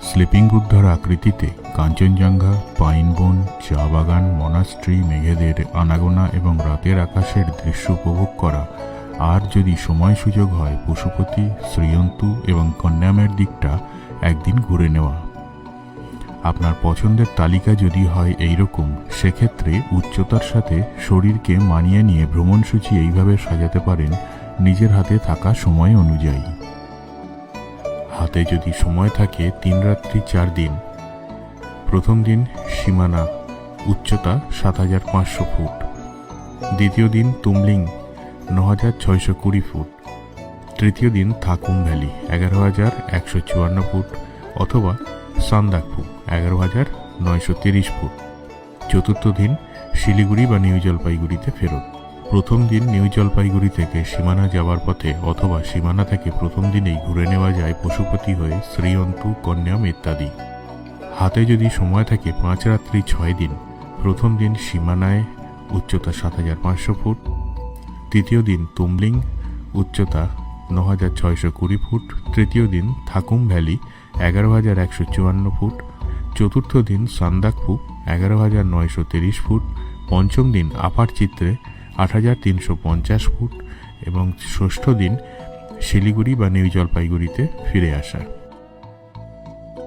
Sleeping বুদ্ধার আকৃতিতে কাঞ্চনজঙ্ঘা, পাইনবন, চা বাগান, মনাস্ট্রি, মেঘেদের আনাগোনা এবং রাতের আকাশের দৃশ্য উপভোগ করা, আর যদি সময় সুযোগ হয় পশুপতি, শ্রীয়ন্তু এবং কন্যামের দিকটা একদিন ঘুরে নেওয়া। আপনার পছন্দের তালিকা যদি হয় এইরকম, সেক্ষেত্রে উচ্চতার সাথে শরীরকে মানিয়ে নিয়ে ভ্রমণসূচি এইভাবে সাজাতে পারেন নিজের হাতে থাকা সময় অনুযায়ী। হাতে যদি সময় থাকে 3 রাত্রি 4 দিন। প্রথম দিন সীমানা, উচ্চতা 7500 ফুট। দ্বিতীয় দিন তুমলিং, 9620 ফুট। তৃতীয় দিন থাকুম ভ্যালি, 11154 ফুট অথবা সান্দাকফু, 11930 ফুট। চতুর্থ দিন শিলিগুড়ি বা নিউ জলপাইগুড়িতে ফেরত। প্রথম দিন নিউ জলপাইগুড়ি থেকে সীমানা যাওয়ার পথে অথবা সীমানা থেকে প্রথম দিনেই ঘুরে নেওয়া যায় পশুপতি হয়ে শ্রীয়ন্তু, কন্যাম ইত্যাদি। হাতে যদি সময় থাকে 5 রাত্রি 6 দিন। প্রথম দিন সীমানায়, উচ্চতা 7500 ফুট। তৃতীয় দিন তুমলিং, উচ্চতা 9620 ফুট। তৃতীয় দিন থাকুম ভ্যালি, 11154 ফুট। চতুর্থ দিন সান্দাকফু, 11930 ফুট। পঞ্চম দিন আপার চিত্রে, 8350 ফুট এবং ষষ্ঠ দিন শিলিগুড়ি বা নিউ জলপাইগুড়িতে ফিরে আসা।